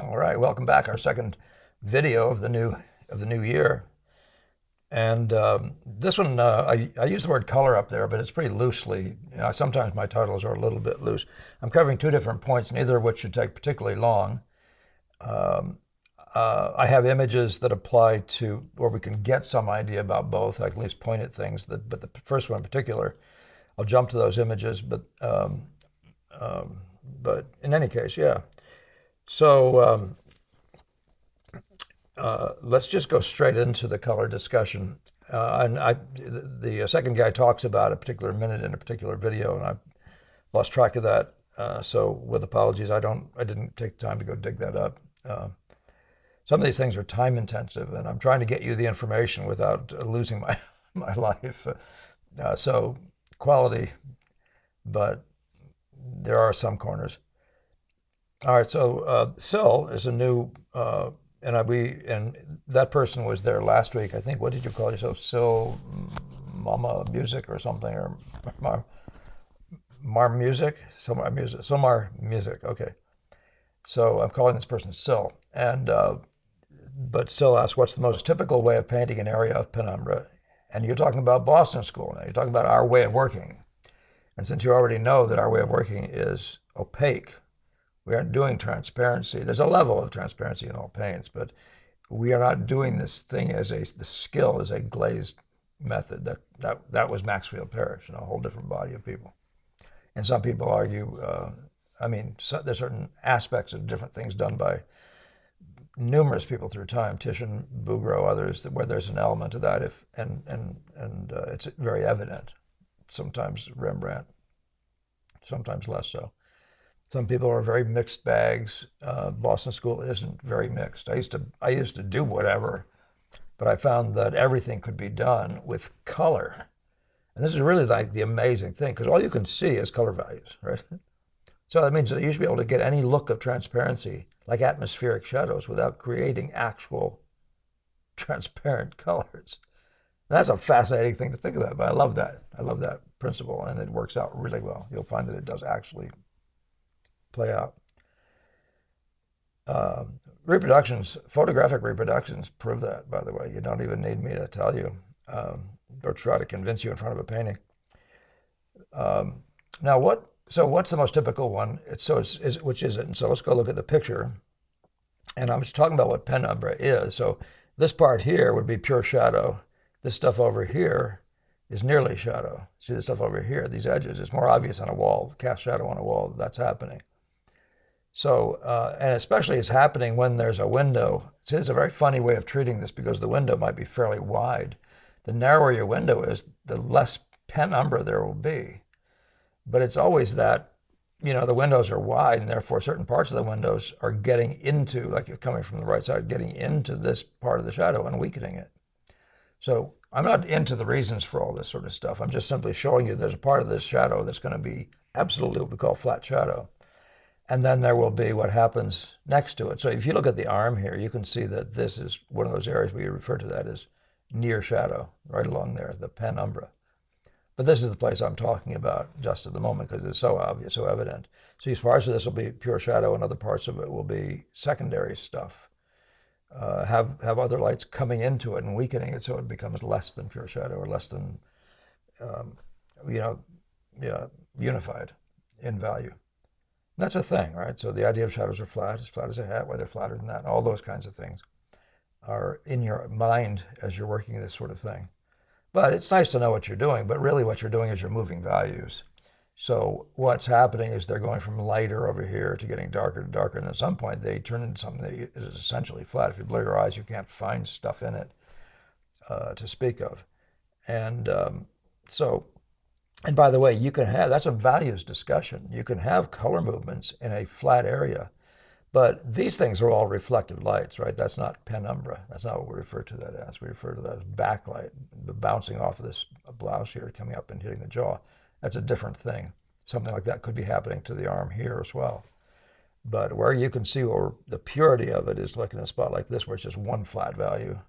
All right, welcome back. Our second video of the new year, and this one I use the word color up there, but it's pretty loosely. Sometimes my titles are a little bit loose. I'm covering two different points, neither of which should take particularly long. I have images that apply to where we can get some idea about both. I can at least point at things. But the first one in particular, I'll jump to those images. But in any case, yeah. So let's just go straight into the color discussion. The second guy talks about a particular minute in a particular video, and I lost track of that. So with apologies, I didn't take time to go dig that up. Some of these things are time intensive, and I'm trying to get you the information without losing my my life. So quality, but there are some corners. All right, so Syl is a new, and that person was there last week. I think. What did you call yourself? Syl Mama Music or something, or Mar Music? Somar Music. Okay. So I'm calling this person Syl, and but Syl asked, "What's the most typical way of painting an area of penumbra?" And you're talking about Boston School now. You're talking about our way of working, and since you already know that our way of working is opaque. We aren't doing transparency. There's a level of transparency in all paints, but we are not doing this thing the skill as a glazed method. That was Maxfield Parrish, a whole different body of people. And some people argue, there's certain aspects of different things done by numerous people through time, Titian, Bouguereau, others, where there's an element of that, and it's very evident. Sometimes Rembrandt, sometimes less so. Some people are very mixed bags. Boston School isn't very mixed. I used to do whatever, but I found that everything could be done with color. And this is really like the amazing thing, because all you can see is color values, right? So that means that you should be able to get any look of transparency, like atmospheric shadows, without creating actual transparent colors. And that's a fascinating thing to think about, but I love that. I love that principle, and it works out really well. You'll find that it does actually play out. Photographic reproductions prove that, by the way. You don't even need me to tell you or try to convince you in front of a painting. Now, what's the most typical one? Which is it? And so let's go look at the picture. And I'm just talking about what penumbra is. So this part here would be pure shadow. This stuff over here is nearly shadow. See this stuff over here, these edges, it's more obvious on a wall, cast shadow on a wall, that's happening. So, and especially it's happening when there's a window. See, it's a very funny way of treating this because the window might be fairly wide. The narrower your window is, the less penumbra there will be. But it's always that, the windows are wide, and therefore certain parts of the windows are getting into, like you're coming from the right side, getting into this part of the shadow and weakening it. So I'm not into the reasons for all this sort of stuff. I'm just simply showing you there's a part of this shadow that's going to be absolutely what we call flat shadow. And then there will be what happens next to it. So if you look at the arm here, you can see that this is one of those areas where you refer to that as near shadow, right along there, the penumbra. But this is the place I'm talking about just at the moment because it's so obvious, so evident. So these parts of this will be pure shadow, and other parts of it will be secondary stuff. Have other lights coming into it and weakening it so it becomes less than pure shadow or less than, unified in value. That's a thing, right? So the idea of shadows are flat, as flat as a hat, why they're flatter than that, all those kinds of things are in your mind as you're working this sort of thing. But it's nice to know what you're doing, but really what you're doing is you're moving values. So what's happening is they're going from lighter over here to getting darker to darker, and at some point they turn into something that is essentially flat. If you blur your eyes, you can't find stuff in it to speak of. And and by the way, that's a values discussion. You can have color movements in a flat area, but these things are all reflective lights, right? That's not penumbra. That's not what we refer to that as. We refer to that as backlight, bouncing off of this blouse here, coming up and hitting the jaw. That's a different thing. Something like that could be happening to the arm here as well. But where you can see where the purity of it is like in a spot like this, where it's just one flat value.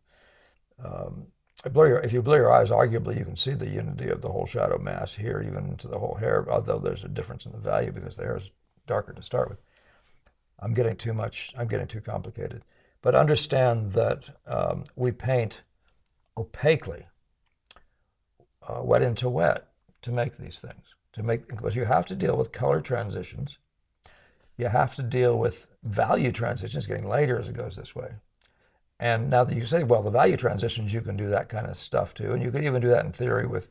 If you blur your eyes, arguably you can see the unity of the whole shadow mass here, even to the whole hair, although there's a difference in the value because the hair is darker to start with. I'm getting too much, I'm getting too complicated. But understand that we paint opaquely, wet into wet, to make these things. Because you have to deal with color transitions. You have to deal with value transitions, getting lighter as it goes this way. And now that you say, well, the value transitions, you can do that kind of stuff too, and you can even do that in theory with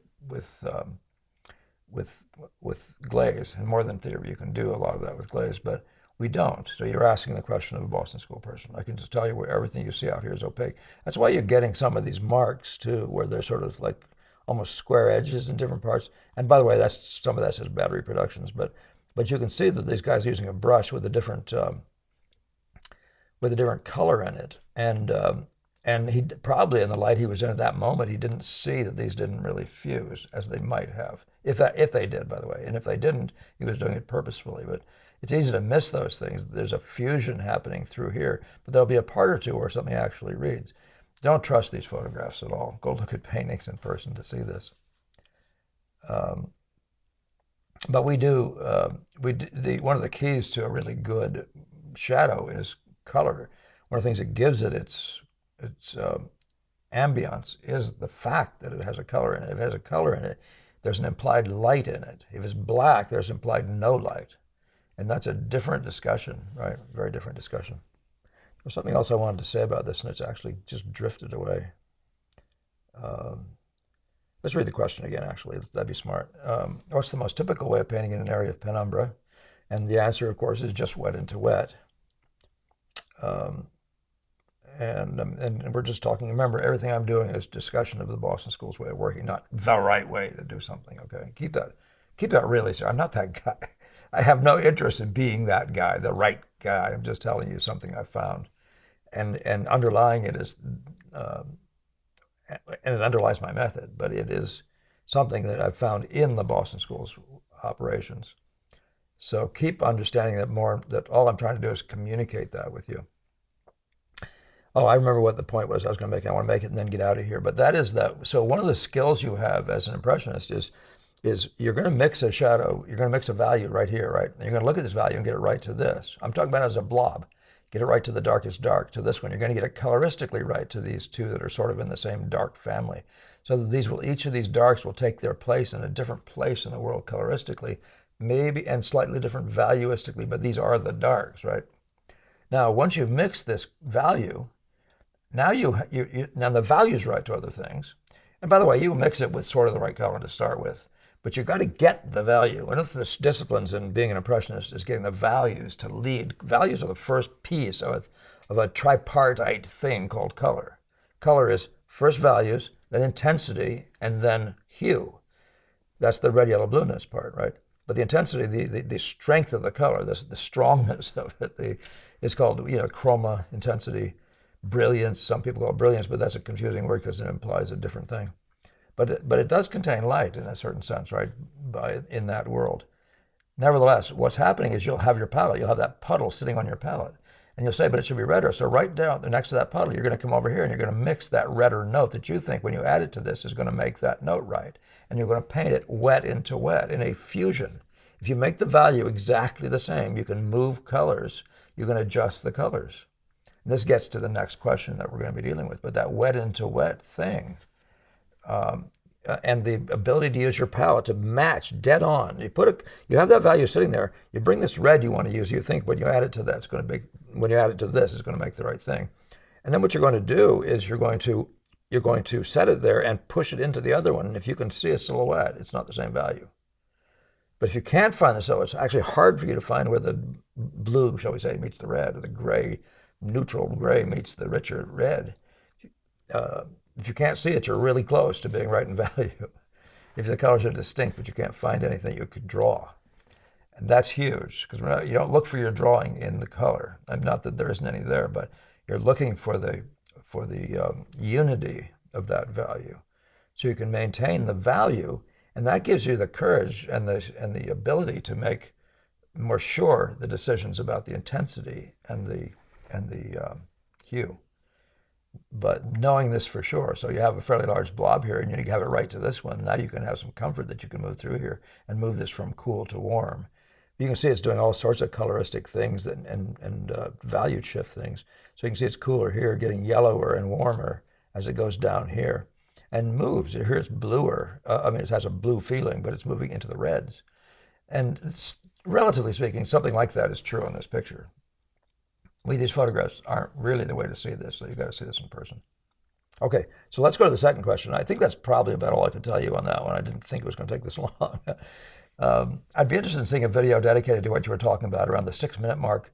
glaze, and more than theory, you can do a lot of that with glaze, but we don't. So you're asking the question of a Boston School person. I can just tell you where everything you see out here is opaque. That's why you're getting some of these marks too, where they're sort of like almost square edges in different parts. And by the way, some of that's just bad reproductions, but you can see that these guys are using a brush with a different color in it, and he probably in the light he was in at that moment, he didn't see that these didn't really fuse as they might have, if they did, by the way, and if they didn't, he was doing it purposefully. But it's easy to miss those things. There's a fusion happening through here, but there'll be a part or two where something actually reads. Don't trust these photographs at all. Go look at paintings in person to see this. But we do. One of the keys to a really good shadow is color. One of the things that gives it its ambience is the fact that it has a color in it. If it has a color in it, there's an implied light in it. If it's black, there's implied no light. And that's a different discussion, right? Very different discussion. There's something else I wanted to say about this, and it's actually just drifted away. Let's read the question again, actually. That'd be smart. What's the most typical way of painting in an area of penumbra? And the answer, of course, is just wet into wet. And we're just talking, remember, everything I'm doing is discussion of the Boston School's way of working, not the right way to do something, okay? Keep that really serious. I'm not that guy. I have no interest in being that guy, the right guy. I'm just telling you something I found. And underlying it is, and it underlies my method, but it is something that I've found in the Boston School's operations. So keep understanding that all I'm trying to do is communicate that with you. Oh, I remember what the point was I was going to make. I want to make it and then get out of here. But that is that. So one of the skills you have as an impressionist is you're going to mix a shadow. You're going to mix a value right here, right? And you're going to look at this value and get it right to this. I'm talking about as a blob. Get it right to the darkest dark, to this one. You're going to get it coloristically right to these two that are sort of in the same dark family. So that each of these darks will take their place in a different place in the world coloristically, maybe, and slightly different valuistically, but these are the darks, right? Now, once you've mixed this value, now now the value's right to other things. And by the way, you mix it with sort of the right color to start with, but you've got to get the value. One of the disciplines in being an impressionist is getting the values to lead. Values are the first piece of a tripartite thing called color. Color is first values, then intensity, and then hue. That's the red, yellow, blueness part, right? But the intensity, the strength of the color, the strongness of it, is called chroma, intensity, brilliance. Some people call it brilliance, but that's a confusing word because it implies a different thing. But it does contain light in a certain sense, right? In that world. Nevertheless, what's happening is you'll have your palette. You'll have that puddle sitting on your palette. And you'll say, but it should be redder. So right down next to that puddle, you're going to come over here and you're going to mix that redder note that you think when you add it to this is going to make that note right. And you're going to paint it wet into wet in a fusion. If you make the value exactly the same, you can move colors. You can adjust the colors. And this gets to the next question that we're going to be dealing with. But that wet into wet thing, and the ability to use your palette to match dead on. You have that value sitting there. You bring this red you want to use. You think when you add it to that, when you add it to this, it's going to make the right thing. And then what you're going to do is you're going to set it there and push it into the other one. And if you can see a silhouette, it's not the same value. But if you can't find the silhouette, it's actually hard for you to find where the blue, shall we say, meets the red, or the gray, neutral gray meets the richer red. If you can't see it, you're really close to being right in value. If the colors are distinct, but you can't find anything you could draw. And that's huge, because you don't look for your drawing in the color. Not that there isn't any there, but you're looking for the unity of that value. So you can maintain the value, and that gives you the courage and the ability to make more sure the decisions about the intensity and the hue. But knowing this for sure, so you have a fairly large blob here and you have it right to this one, now you can have some comfort that you can move through here and move this from cool to warm. You can see it's doing all sorts of coloristic things and value shift things. So you can see it's cooler here, getting yellower and warmer as it goes down here and moves. Here it's bluer. I mean, it has a blue feeling, but it's moving into the reds. And relatively speaking, something like that is true in this picture. These photographs aren't really the way to see this, so you've got to see this in person. Okay, so let's go to the second question. I think that's probably about all I could tell you on that one. I didn't think it was going to take this long. I'd be interested in seeing a video dedicated to what you were talking about around the 6-minute mark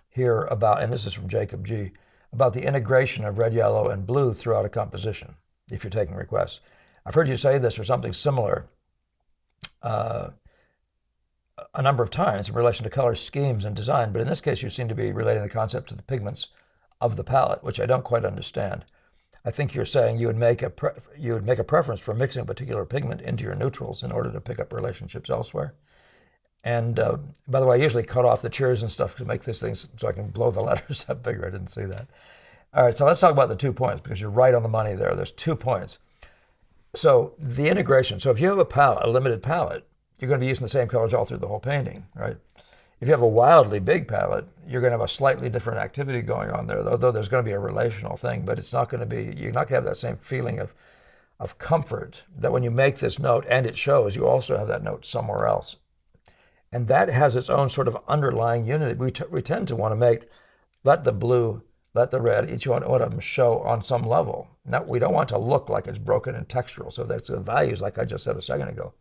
here about, and this is from Jacob G, about the integration of red, yellow, and blue throughout a composition, if you're taking requests. I've heard you say this or something similar a number of times in relation to color schemes and design, but in this case you seem to be relating the concept to the pigments of the palette, which I don't quite understand. I think you're saying you would make a preference for mixing a particular pigment into your neutrals in order to pick up relationships elsewhere. And by the way, I usually cut off the cheers and stuff to make this thing so I can blow the letters up bigger. I didn't see that. All right, so let's talk about the 2 points, because you're right on the money there. There's 2 points. So the integration. So if you have a palette, a limited palette, you're going to be using the same colors all through the whole painting, right? If you have a wildly big palette, you're going to have a slightly different activity going on there, although there's going to be a relational thing, but it's not going to be, you're not going to have that same feeling of comfort that when you make this note and it shows, you also have that note somewhere else. And that has its own sort of underlying unity. We tend to want to let the blue, let the red, each one of them show on some level. Now, we don't want to look like it's broken and textural, so that's the values, like I just said a second ago,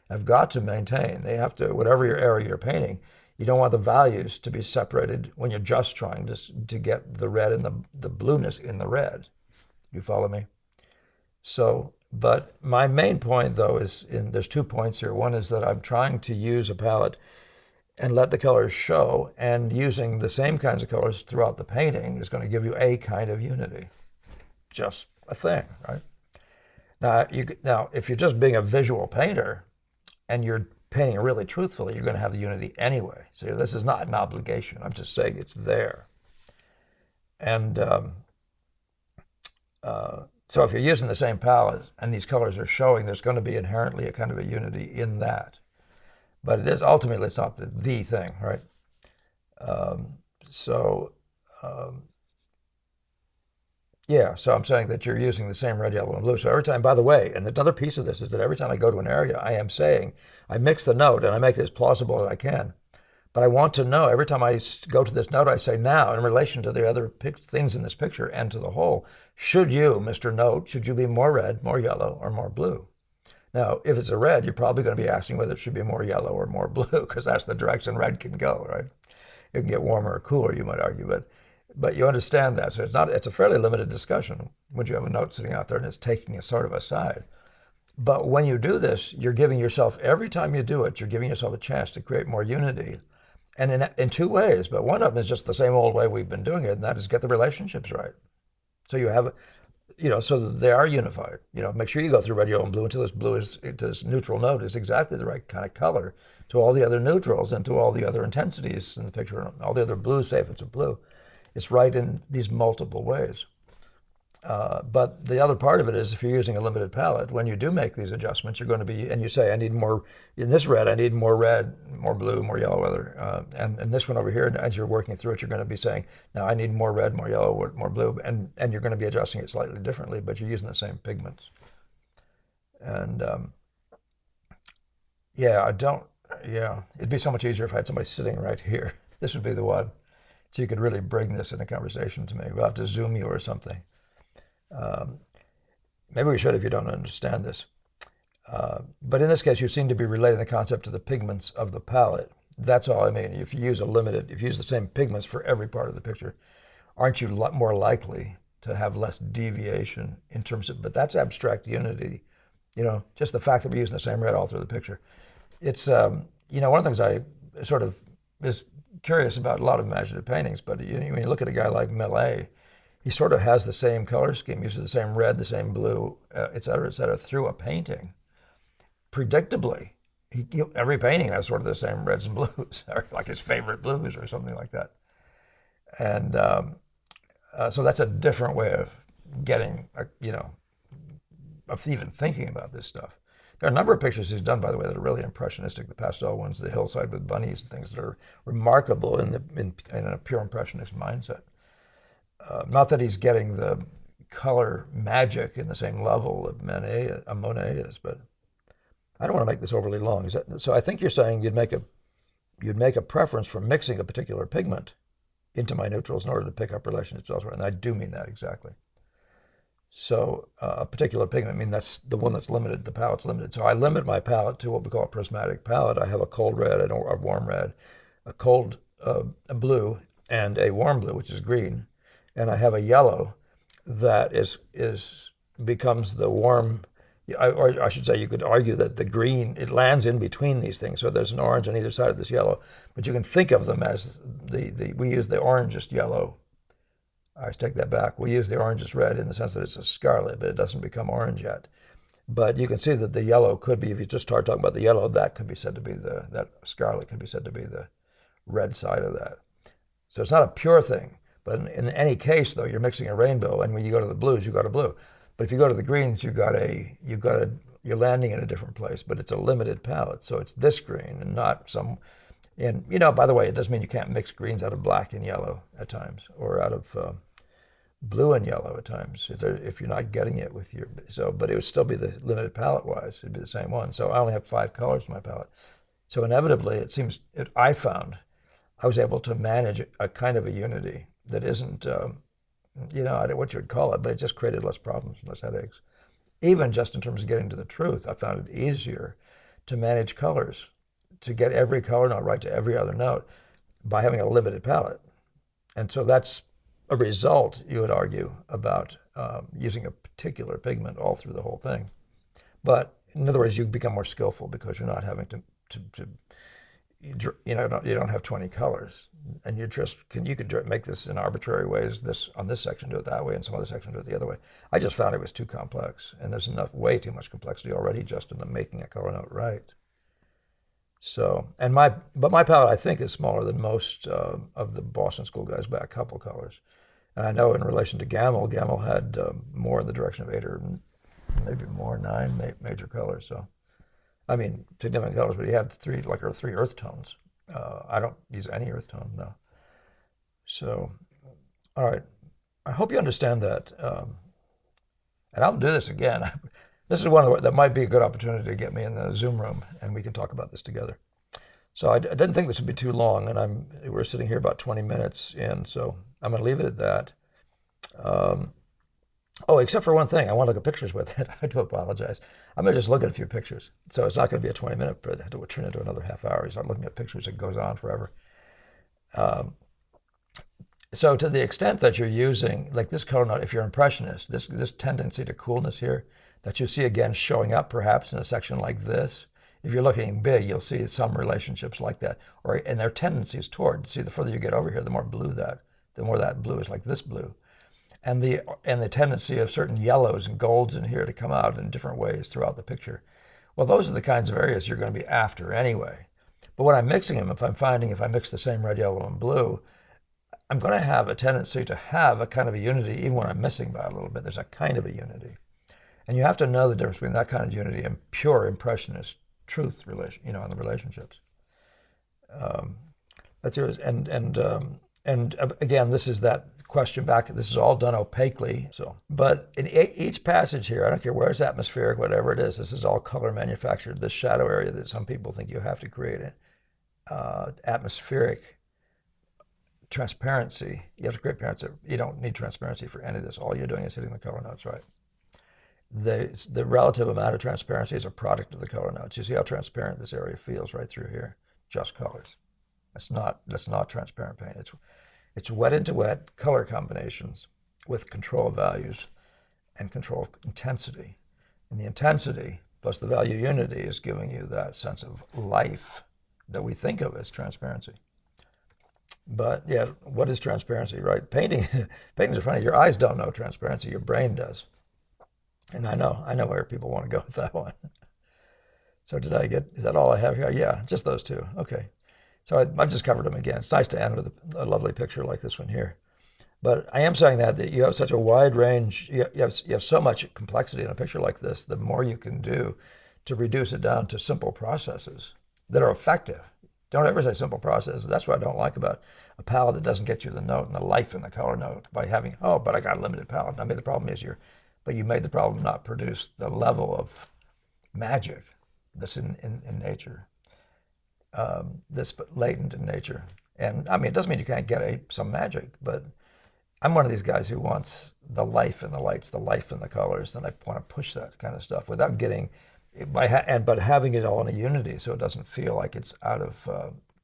have got to maintain. They have to, whatever your area you're painting, you don't want the values to be separated when you're just trying to get the red and the blueness in the red. You follow me? So, but my main point though is, there's 2 points here. One is that I'm trying to use a palette and let the colors show, and using the same kinds of colors throughout the painting is going to give you a kind of unity. Just a thing, right? Now, if you're just being a visual painter and you're painting really truthfully, you're going to have the unity anyway. So this is not an obligation. I'm just saying it's there. And so if you're using the same palette and these colors are showing, there's going to be inherently a kind of a unity in that. But it is ultimately, it's not the thing, right? Yeah, so I'm saying that you're using the same red, yellow, and blue. So every time, by the way, and another piece of this is that every time I go to an area, I am saying, I mix the note and I make it as plausible as I can. But I want to know, every time I go to this note, I say, now, in relation to the other things in this picture and to the whole, should you, Mr. Note, should you be more red, more yellow, or more blue? Now, if it's a red, you're probably going to be asking whether it should be more yellow or more blue, because that's the direction red can go, right? It can get warmer or cooler, you might argue, but you understand that. So it's a fairly limited discussion when you have a note sitting out there and it's taking a sort of aside. But when you do this, you're giving yourself, every time you do it, you're giving yourself a chance to create more unity. And in 2 ways, but one of them is just the same old way we've been doing it, and that is get the relationships right. So you have, so that they are unified. Make sure you go through red, yellow, and blue until this neutral note is exactly the right kind of color to all the other neutrals and to all the other intensities in the picture, and all the other blues, say if it's a blue. It's right in these multiple ways. But the other part of it is, if you're using a limited palette, when you do make these adjustments, you're going to be, and you say, I need more, in this red, I need more red, more blue, more yellow, and this one over here, as you're working through it, you're going to be saying, now I need more red, more yellow, more blue, and you're going to be adjusting it slightly differently, but you're using the same pigments. And it'd be so much easier if I had somebody sitting right here. This would be the one. So you could really bring this in a conversation to me. We'll have to Zoom you or something. Maybe we should if you don't understand this. But in this case, you seem to be relating the concept to the pigments of the palette. That's all I mean. If you use the same pigments for every part of the picture, aren't you more likely to have less deviation in terms of, but that's abstract unity. Just the fact that we're using the same red all through the picture. It's, one of the things I sort of is curious about a lot of imaginative paintings, but when you look at a guy like Millet, he sort of has the same color scheme, uses the same red, the same blue, et cetera, through a painting. Predictably, every painting has sort of the same reds and blues, or like his favorite blues or something like that. And so that's a different way of getting, of even thinking about this stuff. There are a number of pictures he's done, by the way, that are really impressionistic. The pastel ones, the hillside with bunnies and things that are remarkable in a pure impressionist mindset. Not that he's getting the color magic in the same level of Monet is, but I don't want to make this overly long. So I think you're saying you'd make a preference for mixing a particular pigment into my neutrals in order to pick up relationships elsewhere, and I do mean that exactly. So a particular pigment, I mean, that's the one that's limited, the palette's limited. So I limit my palette to what we call a prismatic palette. I have a cold red and a warm red, a cold a blue and a warm blue, which is green, and I have a yellow that becomes the warm, or I should say, you could argue that the green, it lands in between these things. So there's an orange on either side of this yellow, but you can think of them as we use the orangest yellow. I take that back. We use the orangest red in the sense that it's a scarlet, but it doesn't become orange yet. But you can see that the yellow could be, if you just start talking about the yellow, that could be said to be that scarlet could be said to be the red side of that. So it's not a pure thing. But in any case, though, you're mixing a rainbow, and when you go to the blues, you got a blue. But if you go to the greens, you're landing in a different place. But it's a limited palette, so it's this green and not some. And by the way, it doesn't mean you can't mix greens out of black and yellow at times, or out of blue and yellow at times, if you're not getting it with your. But it would still be the limited palette-wise. It'd be the same one. So I only have 5 colors in my palette. So inevitably, I found I was able to manage a kind of a unity that isn't, I don't know what you would call it, but it just created less problems, less headaches. Even just in terms of getting to the truth, I found it easier to manage colors, to get every color note right to every other note by having a limited palette. And so that's a result, you would argue, about using a particular pigment all through the whole thing. But in other words, you become more skillful because you're not having to you don't have 20 colors, and you could make this in arbitrary ways. This on this section do it that way, and some other section do it the other way. I just found it was too complex, and there's way too much complexity already just in the making a color note right. So, but my palette I think is smaller than most of the Boston School guys by a couple colors, and I know in relation to Gamel had more in the direction of 8 or maybe more 9 major colors. So. I mean, significant colors, but he had 3 earth tones. I don't use any earth tone, no. So, all right. I hope you understand that. And I'll do this again. This is one that might be a good opportunity to get me in the Zoom room, and we can talk about this together. So I didn't think this would be too long, and we're sitting here about 20 minutes in, so I'm going to leave it at that. Except for one thing, I want to look at pictures with it. I do apologize. I'm going to just look at a few pictures. So it's not going to be a 20-minute, but it will turn into another half hour. You start looking at pictures, it goes on forever. So to the extent that you're using, like this color note, if you're impressionist, this tendency to coolness here, that you see again showing up perhaps in a section like this. If you're looking big, you'll see some relationships like that, and their tendencies toward. See, the further you get over here, the more that blue is like this blue. And the tendency of certain yellows and golds in here to come out in different ways throughout the picture. Well, those are the kinds of areas you're going to be after anyway. But when I'm mixing them, if I mix the same red, yellow, and blue, I'm going to have a tendency to have a kind of a unity, even when I'm missing by a little bit. There's a kind of a unity. And you have to know the difference between that kind of unity and pure impressionist truth relation, in the relationships. That's yours. And again, this is that question back. This is all done opaquely. But in each passage here, I don't care where it's atmospheric, whatever it is, this is all color manufactured. This shadow area that some people think you have to create atmospheric transparency. You have to create transparency. You don't need transparency for any of this. All you're doing is hitting the color notes right. The relative amount of transparency is a product of the color notes. You see how transparent this area feels right through here. Just colors. That's not transparent paint. It's wet into wet color combinations with control values and control intensity. And the intensity plus the value unity is giving you that sense of life that we think of as transparency. But yeah, what is transparency, right? Paintings are funny. Your eyes don't know transparency. Your brain does. And I know where people want to go with that one. So is that all I have here? Yeah, just those two. Okay. So I've just covered them again. It's nice to end with a lovely picture like this one here. But I am saying that you have such a wide range, you have so much complexity in a picture like this, the more you can do to reduce it down to simple processes that are effective. Don't ever say simple processes. That's what I don't like about a palette that doesn't get you the note and the life in the color note by having, oh, but I got a limited palette. I mean, the problem is you made the problem not produce the level of magic that's in nature, that's latent in nature. And I mean, it doesn't mean you can't get some magic, but I'm one of these guys who wants the life in the lights, the life in the colors, and I want to push that kind of stuff without getting, but having it all in a unity so it doesn't feel like it's out of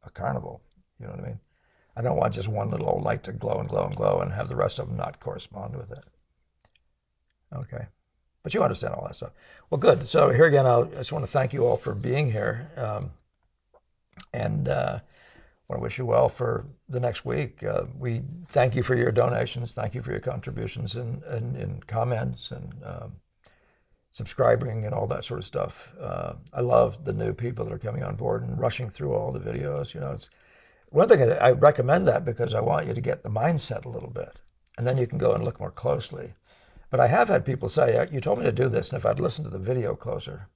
a carnival. You know what I mean? I don't want just one little old light to glow and glow and glow and have the rest of them not correspond with it. Okay. But you understand all that stuff. Well, good. So here again, I just want to thank you all for being here. And I want to wish you well for the next week. We thank you for your donations. Thank you for your contributions and comments and subscribing and all that sort of stuff. I love the new people that are coming on board and rushing through all the videos. You know, it's one thing I recommend that because I want you to get the mindset a little bit, and then you can go and look more closely. But I have had people say, you told me to do this, and if I'd listened to the video closer,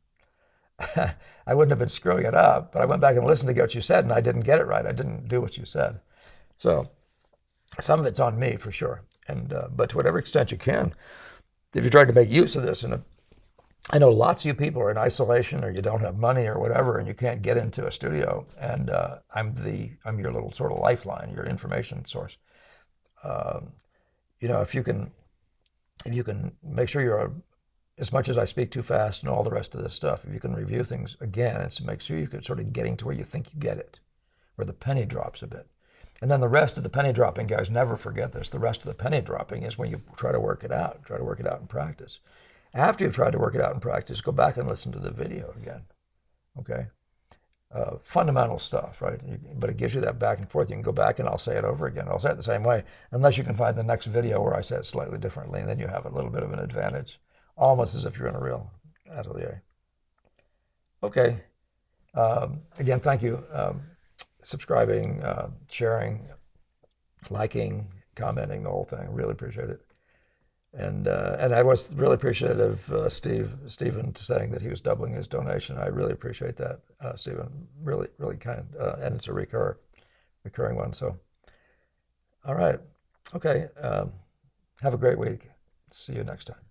I wouldn't have been screwing it up. But I went back and listened to what you said, and I didn't get it right. I didn't do what you said. So some of it's on me for sure. And but to whatever extent you can, if you're trying to make use of this, and I know lots of you people are in isolation, or you don't have money, or whatever, and you can't get into a studio. And I'm your little sort of lifeline, your information source. You know, if you can make sure you're, as much as I speak too fast and all the rest of this stuff, if you can review things again, it's to make sure you're sort of getting to where you think you get it, where the penny drops a bit. And then the rest of the penny dropping, guys, never forget this. The rest of the penny dropping is when you try to work it out in practice. After you've tried to work it out in practice, go back and listen to the video again, okay? Fundamental stuff, right? But it gives you that back and forth. You can go back and I'll say it over again. I'll say it the same way, unless you can find the next video where I say it slightly differently, and then you have a little bit of an advantage, almost as if you're in a real atelier. Okay. Again, thank you. Subscribing, sharing, liking, commenting, the whole thing. Really appreciate it. And I was really appreciative of Stephen saying that he was doubling his donation. I really appreciate that, Stephen. Really, really kind. And it's a recurring one. So, all right. Okay. Have a great week. See you next time.